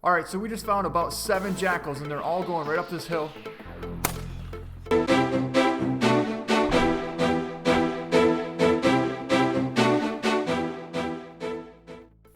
Alright, so we just found about 7 jackals and they're all going right up this hill.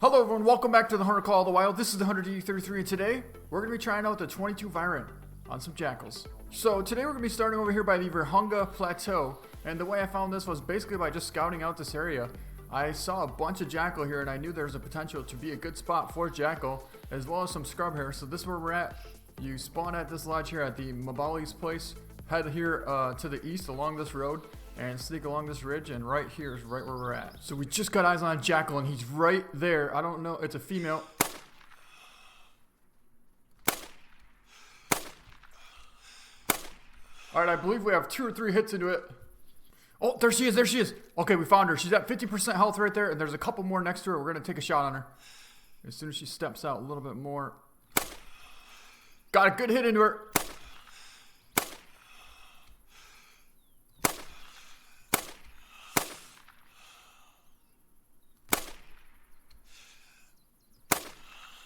Hello everyone, welcome back to the Hunter Call of the Wild. This is the Hunter D33 and today we're going to be trying out the 22 Virant on some jackals. So today we're going to be starting over here by the Virant Plateau, and the way I found this was basically by just scouting out this area. I saw a bunch of jackal here and I knew there was a potential to be a good spot for jackal as well as some scrub here. So this is where we're at. You spawn at this lodge here at the Mabali's place, head here to the east along this road and sneak along this ridge, and right here is right where we're at. So we just got eyes on a jackal and he's right there. I don't know, it's a female. Alright, I believe we have 2 or 3 hits into it. Oh, there she is, there she is. Okay, we found her. She's at 50% health right there, and there's a couple more next to her. We're going to take a shot on her. As soon as she steps out a little bit more. Got a good hit into her.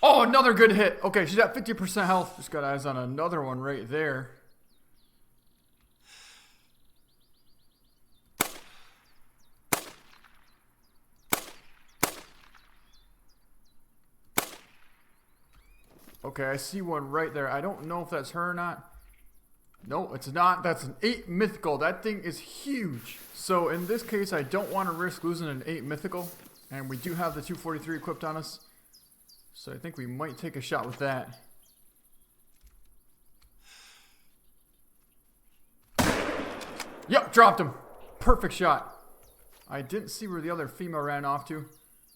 Oh, another good hit. Okay, she's at 50% health. Just got eyes on another one right there. Okay, I see one right there. I don't know if that's her or not. No, it's not. That's an 8 mythical. That thing is huge. So in this case, I don't want to risk losing an 8 mythical. And we do have the 243 equipped on us. So I think we might take a shot with that. Yep, dropped him. Perfect shot. I didn't see where the other female ran off to.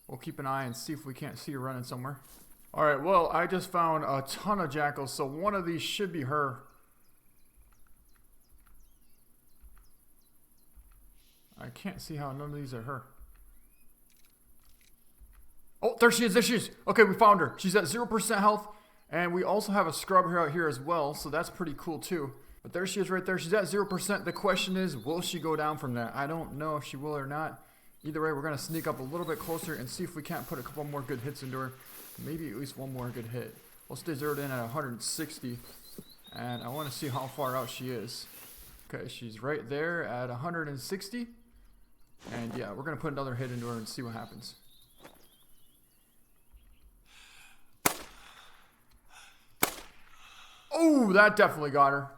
We'll keep an eye and see if we can't see her running somewhere. Alright, well, I just found a ton of jackals, so one of these should be her. I can't see how none of these are her. Oh, there she is, there she is. Okay, we found her. She's at 0% health, and we also have a scrub here out here as well, so that's pretty cool too. But there she is right there. She's at 0%. The question is, will she go down from that? I don't know if she will or not. Either way, we're going to sneak up a little bit closer and see if we can't put a couple more good hits into her. Maybe at least one more good hit. We'll stay zeroed in at 160. And I want to see how far out she is. Okay, she's right there at 160. And yeah, we're going to put another hit into her and see what happens. Oh, that definitely got her.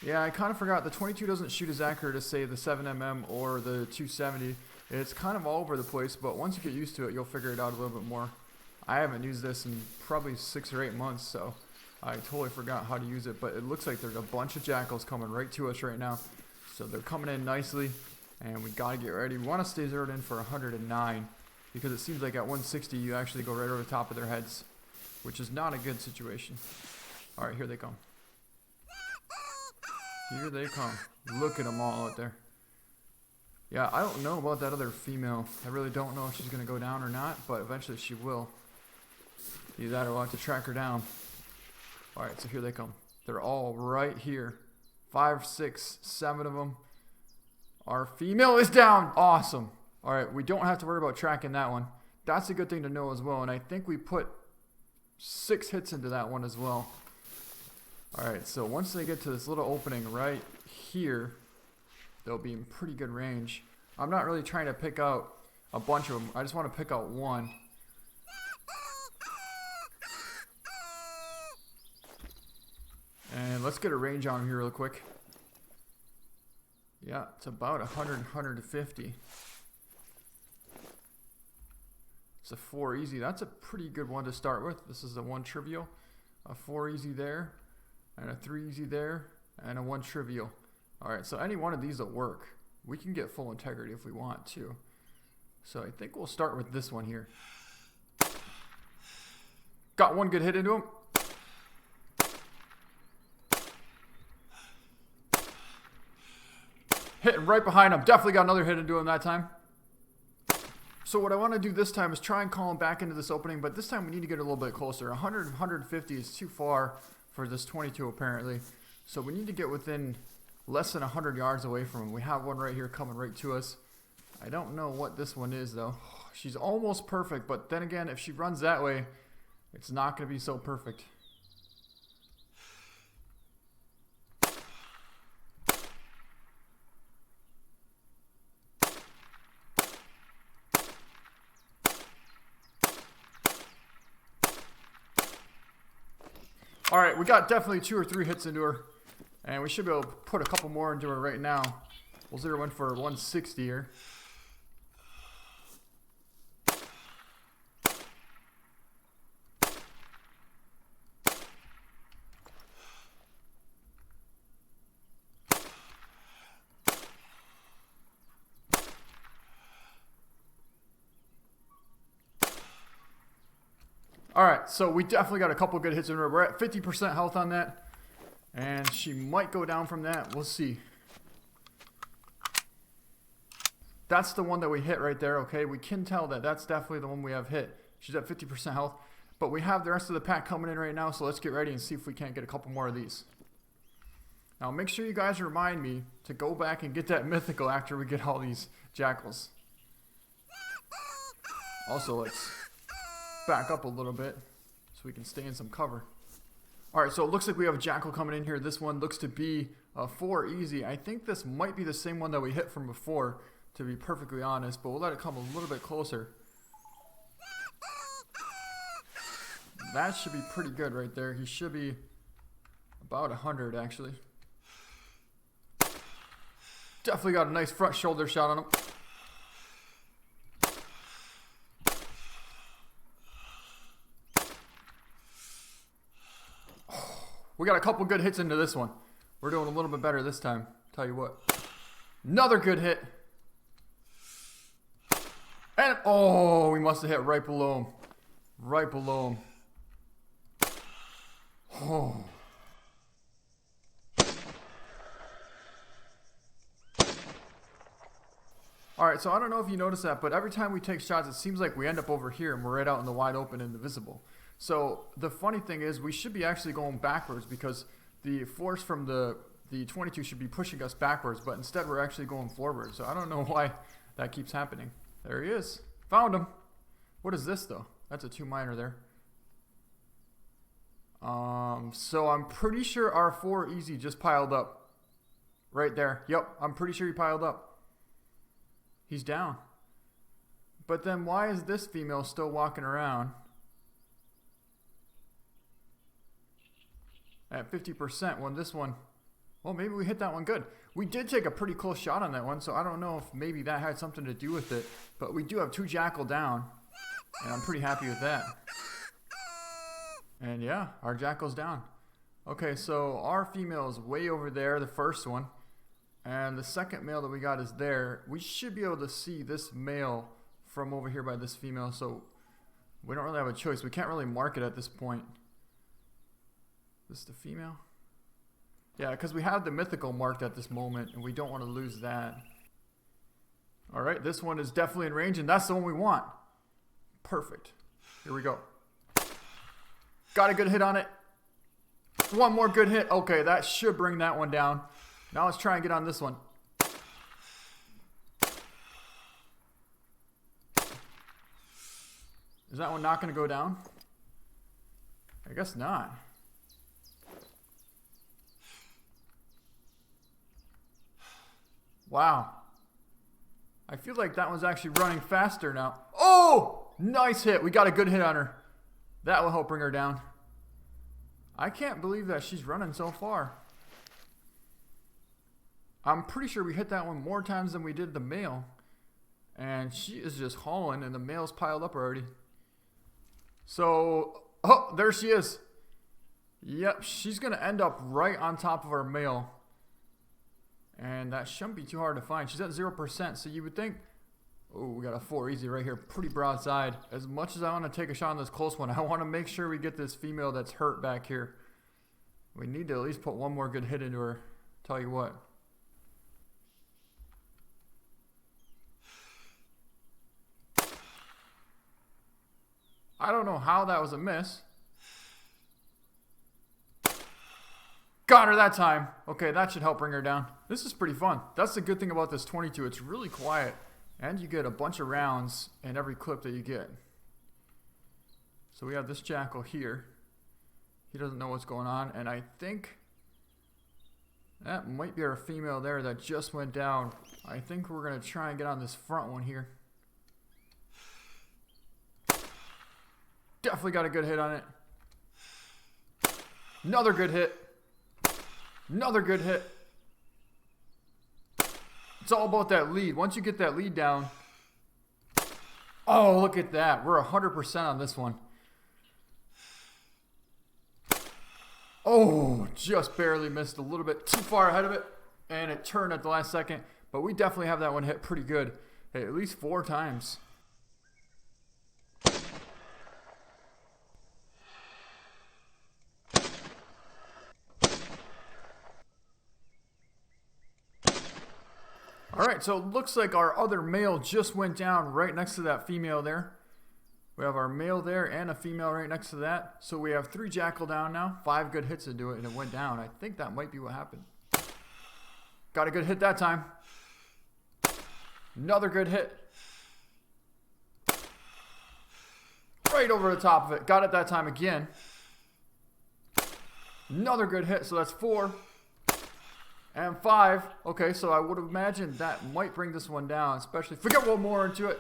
Yeah, I kind of forgot. The 22 doesn't shoot as accurate as, say, the 7mm or the 270. It's kind of all over the place, but once you get used to it, you'll figure it out a little bit more. I haven't used this in probably 6 or 8 months, so I totally forgot how to use it. But it looks like there's a bunch of jackals coming right to us right now. So they're coming in nicely, and we got to get ready. We want to stay zeroed in for 109, because it seems like at 160, you actually go right over the top of their heads, which is not a good situation. All right, here they come. Here they come. Look at them all out there. Yeah, I don't know about that other female. I really don't know if she's going to go down or not, but eventually she will. Either that or we'll have to track her down. Alright, so here they come. They're all right here. 5, 6, 7 of them. Our female is down. Awesome. Alright, we don't have to worry about tracking that one. That's a good thing to know as well, and I think we put 6 hits into that one as well. Alright, so once they get to this little opening right here, they'll be in pretty good range. I'm not really trying to pick out a bunch of them. I just want to pick out one. And let's get a range on them here real quick. Yeah, it's about 100, 150. It's a 4 easy. That's a pretty good one to start with. This is a 1 trivial. A 4 easy there. And a 3 easy there, and a 1 trivial. Alright, so any one of these will work. We can get full integrity if we want to. So I think we'll start with this one here. Got one good hit into him. Hitting right behind him. Definitely got another hit into him that time. So what I want to do this time is try and call him back into this opening, but this time we need to get a little bit closer. 100, 150 is too far for this 22 apparently. So we need to get within less than 100 yards away from him. We have one right here coming right to us. I don't know what this one is though. She's almost perfect, but then again, if she runs that way, it's not going to be so perfect. Alright, we got definitely 2 or 3 hits into her. And we should be able to put a couple more into her right now. We'll zero in for 160 here. Alright, so we definitely got a couple good hits in her. We're at 50% health on that. And she might go down from that. We'll see. That's the one that we hit right there, okay? We can tell that that's definitely the one we have hit. She's at 50% health. But we have the rest of the pack coming in right now, so let's get ready and see if we can't get a couple more of these. Now, make sure you guys remind me to go back and get that mythical after we get all these jackals. Also, let's back up a little bit so we can stay in some cover. Alright, so it looks like we have a jackal coming in here. This one looks to be a 4 easy. I think this might be the same one that we hit from before, to be perfectly honest, but we'll let it come a little bit closer. That should be pretty good right there. He should be about 100 actually. Definitely got a nice front shoulder shot on him. We got a couple good hits into this one. We're doing a little bit better this time. Tell you what. Another good hit. And, oh, we must have hit right below him. Right below him. Oh. Alright, so I don't know if you noticed that, but every time we take shots, it seems like we end up over here and we're right out in the wide open and invisible. So the funny thing is we should be actually going backwards because the force from the 22 should be pushing us backwards, but instead we're actually going forward. So I don't know why that keeps happening. There he is. Found him. What is this though? That's a 2 miner there. So I'm pretty sure our 4 easy just piled up. Right there. Yep, I'm pretty sure he piled up. He's down. But then why is this female still walking around at 50% when this one, well, maybe we hit that one good. We did take a pretty close shot on that one, so I don't know if maybe that had something to do with it, but we do have 2 jackal down, and I'm pretty happy with that. And yeah, our jackal's down. Okay, so our female is way over there, the first one, and the second male that we got is there. We should be able to see this male from over here by this female, so we don't really have a choice. We can't really mark it at this point. This is the female? Yeah, because we have the mythical marked at this moment, and we don't want to lose that. Alright, this one is definitely in range, and that's the one we want. Perfect. Here we go. Got a good hit on it. One more good hit. Okay, that should bring that one down. Now let's try and get on this one. Is that one not going to go down? I guess not. Wow. I feel like that one's actually running faster now. Oh! Nice hit. We got a good hit on her. That will help bring her down. I can't believe that she's running so far. I'm pretty sure we hit that one more times than we did the male. And she is just hauling, and the male's piled up already. So, oh, there she is. Yep, she's going to end up right on top of our male. And that shouldn't be too hard to find. She's at 0%, so you would think, oh, we got a 4 easy right here. Pretty broadside. As much as I want to take a shot on this close one, I want to make sure we get this female that's hurt back here. We need to at least put one more good hit into her. Tell you what. I don't know how that was a miss. Got her that time. Okay, that should help bring her down. This is pretty fun. That's the good thing about this 22. It's really quiet. And you get a bunch of rounds in every clip that you get. So we have this jackal here. He doesn't know what's going on. And I think that might be our female there that just went down. I think we're going to try and get on this front one here. Definitely got a good hit on it. Another good hit. Another good hit. It's all about that lead. Once you get that lead down. Oh, look at that. We're 100% on this one. Oh, just barely missed a little bit too far ahead of it. And it turned at the last second. But we definitely have that one hit pretty good. Hey, at least 4 times. Alright, so it looks like our other male just went down right next to that female there. We have our male there and a female right next to that. So we have 3 jackal down now. 5 good hits into it and it went down. I think that might be what happened. Got a good hit that time. Another good hit. Right over the top of it. Got it that time again. Another good hit, so that's 4. And 5. Okay, so I would have imagined that might bring this one down, especially if we get one more into it.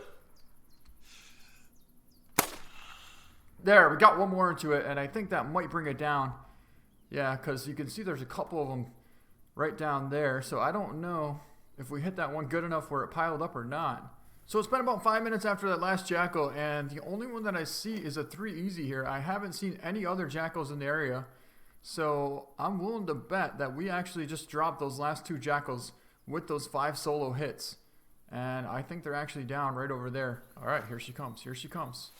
There, we got one more into it, and I think that might bring it down. Yeah, because you can see there's a couple of them right down there, so I don't know if we hit that one good enough where it piled up or not. So it's been about 5 minutes after that last jackal, and the only one that I see is a 3 easy here. I haven't seen any other jackals in the area. So I'm willing to bet that we actually just dropped those last 2 jackals with those 5 solo hits. And I think they're actually down right over there. All right, here she comes. Here she comes.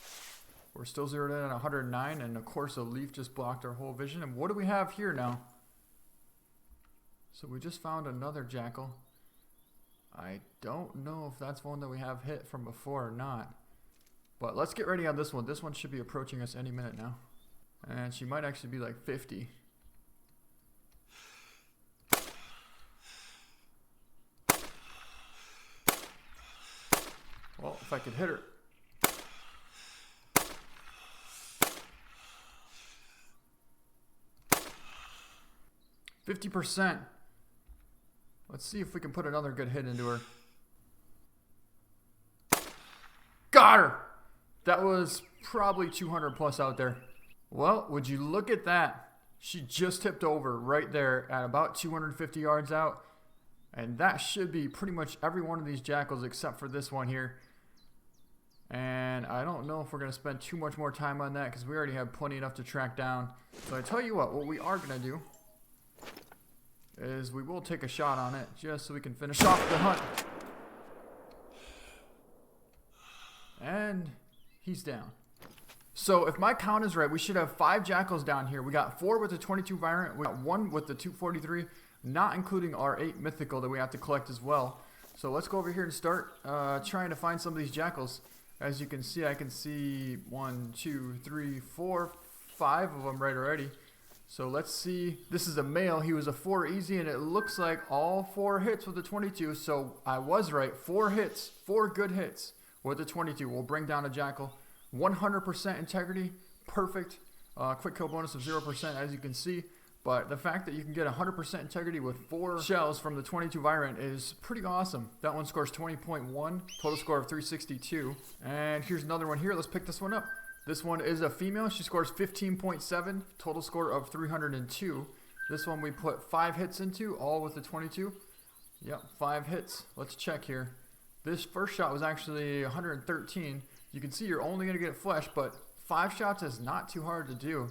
We're still zeroed in at 109. And of course, a leaf just blocked our whole vision. And what do we have here now? So we just found another jackal. I don't know if that's one that we have hit from before or not. But let's get ready on this one. This one should be approaching us any minute now. And she might actually be like 50. Well, if I could hit her. %. Let's see if we can put another good hit into her. Got her! That was probably 200 plus out there. Well, would you look at that? She just tipped over right there at about 250 yards out. And that should be pretty much every one of these jackals except for this one here. And I don't know if we're going to spend too much more time on that because we already have plenty enough to track down. So I tell you what we are going to do is we will take a shot on it just so we can finish off the hunt. And he's down. So if my count is right, we should have 5 jackals down here. We got 4 with the 22 Virant. We got 1 with the 243, not including our 8 mythical that we have to collect as well. So let's go over here and start trying to find some of these jackals. As you can see, I can see 1, 2, 3, 4, 5 of them right already. So let's see. This is a male. He was a 4 easy, and it looks like all 4 hits with the 22. So I was right. 4 hits, 4 good hits with the 22. We'll bring down a jackal. 100% integrity, perfect. Quick kill bonus of 0%, as you can see. But the fact that you can get 100% integrity with 4 shells from the 22 Virant is pretty awesome. That one scores 20.1, total score of 362. And here's another one here. Let's pick this one up. This one is a female. She scores 15.7, total score of 302. This one we put 5 hits into, all with the 22. Yep, 5 hits. Let's check here. This first shot was actually 113. You can see you're only going to get flesh, but 5 shots is not too hard to do.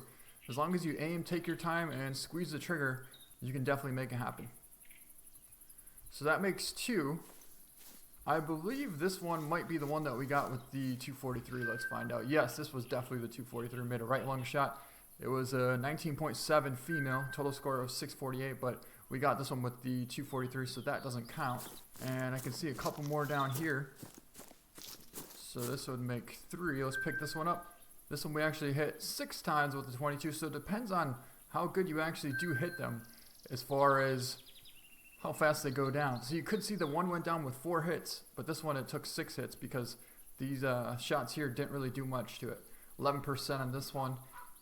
As long as you aim, take your time, and squeeze the trigger, you can definitely make it happen. So that makes 2. I believe this one might be the one that we got with the 243. Let's find out. Yes, this was definitely the 243. Made a right lung shot. It was a 19.7 female, total score of 648, but we got this one with the 243, so that doesn't count. And I can see a couple more down here. So this would make 3. Let's pick this one up. This one we actually hit 6 times with the 22, so it depends on how good you actually do hit them. as far as how fast they go down. So you could see the one went down with 4 hits, but this one it took 6 hits because these shots here didn't really do much to it. 11% on this one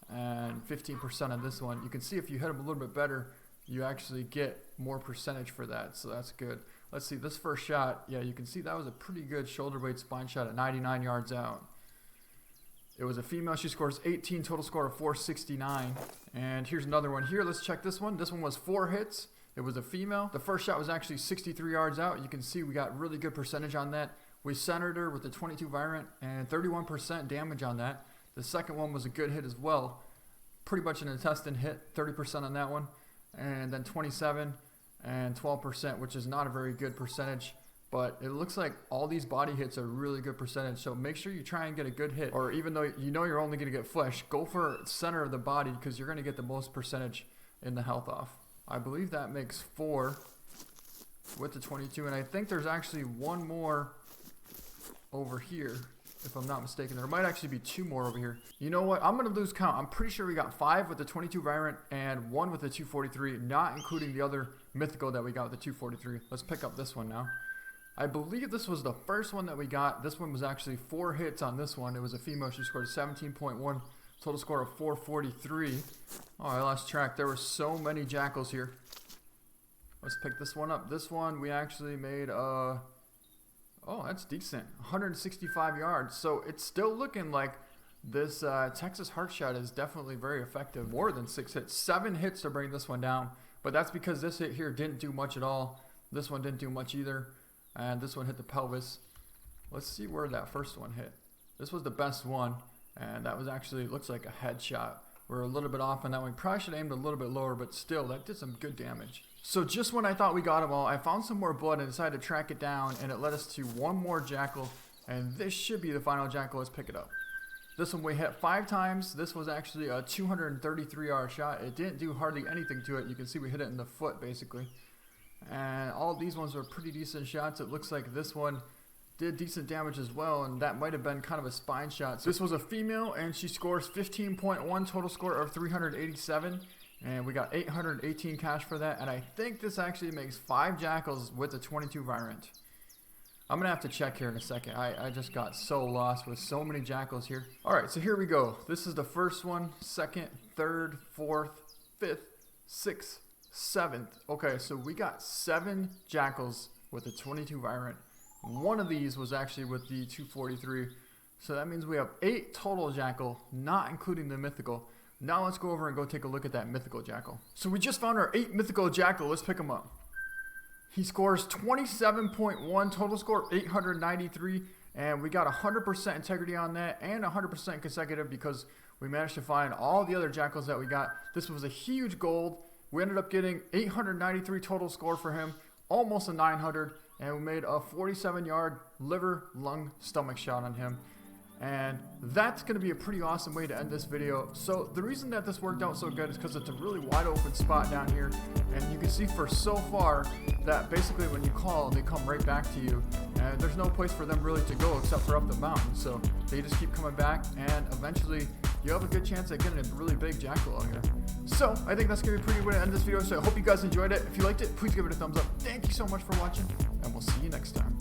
and 15% on this one. You can see if you hit them a little bit better, you actually get more percentage for that, so that's good. Let's see, this first shot, yeah, you can see that was a pretty good shoulder blade spine shot at 99 yards out. It was a female. She scores 18, total score of 469. And here's another one here. Let's check this one. This one was 4 hits. It was a female. The first shot was actually 63 yards out. You can see we got really good percentage on that. We centered her with the 22 Virant and 31% damage on that. The second one was a good hit as well. Pretty much an intestine hit, 30% on that one. And then 27 and 12%, which is not a very good percentage. But it looks like all these body hits are really good percentage. So make sure you try and get a good hit. Or even though you know you're only going to get flesh, go for center of the body because you're going to get the most percentage in the health off. I believe that makes 4 with the 22. And I think there's actually one more over here, if I'm not mistaken. There might actually be 2 more over here. You know what? I'm going to lose count. I'm pretty sure we got 5 with the 22 Virant and 1 with the 243, not including the other mythical that we got with the 243. Let's pick up this one now. I believe this was the first one that we got. This one was actually 4 hits on this one. It was a female. She scored 17.1, total score of 443. Oh, I lost track. There were so many jackals here. Let's pick this one up. This one we actually made, oh, that's decent. 165 yards. So it's still looking like this Texas heart shot is definitely very effective. More than 6 hits. 7 hits to bring this one down. But that's because this hit here didn't do much at all. This one didn't do much either. And this one hit the pelvis. Let's see where that first one hit. This was the best one. And that was actually, looks like a headshot. We're a little bit off on that one. Probably should have aimed a little bit lower, but still, that did some good damage. So just when I thought we got them all, I found some more blood and decided to track it down. And it led us to one more jackal. And this should be the final jackal. Let's pick it up. This one we hit 5 times. This was actually a 233 yard shot. It didn't do hardly anything to it. You can see we hit it in the foot, basically. And all these ones were pretty decent shots. It looks like this one did decent damage as well, and that might have been kind of a spine shot. So this was a female, and she scores 15.1, total score of 387, and we got 818 cash for that. And I think this actually makes 5 jackals with the 22 Virant. I'm gonna have to check here in a second. I just got so lost with so many jackals here. All right, so here we go. This is the first one, second, third, fourth, fifth, sixth, 7th. Okay, so we got 7 jackals with the 22 Virant. One of these was actually with the 243. So that means we have 8 total jackal, not including the mythical. Now let's go over and go take a look at that mythical jackal. So we just found our 8 mythical jackal. Let's pick him up. He scores 27.1, total score 893. And we got 100% integrity on that and 100% consecutive because we managed to find all the other jackals that we got. This was a huge gold. We ended up getting 893 total score for him, almost a 900, and we made a 47-yard liver, lung, stomach shot on him. And that's going to be a pretty awesome way to end this video. So the reason that this worked out so good is because it's a really wide open spot down here. And you can see for so far that basically when you call, they come right back to you. And there's no place for them really to go except for up the mountain. So they just keep coming back, and eventually you have a good chance at getting a really big jackal out here. So I think that's going to be a pretty good way to end this video. So I hope you guys enjoyed it. If you liked it, please give it a thumbs up. Thank you so much for watching, and we'll see you next time.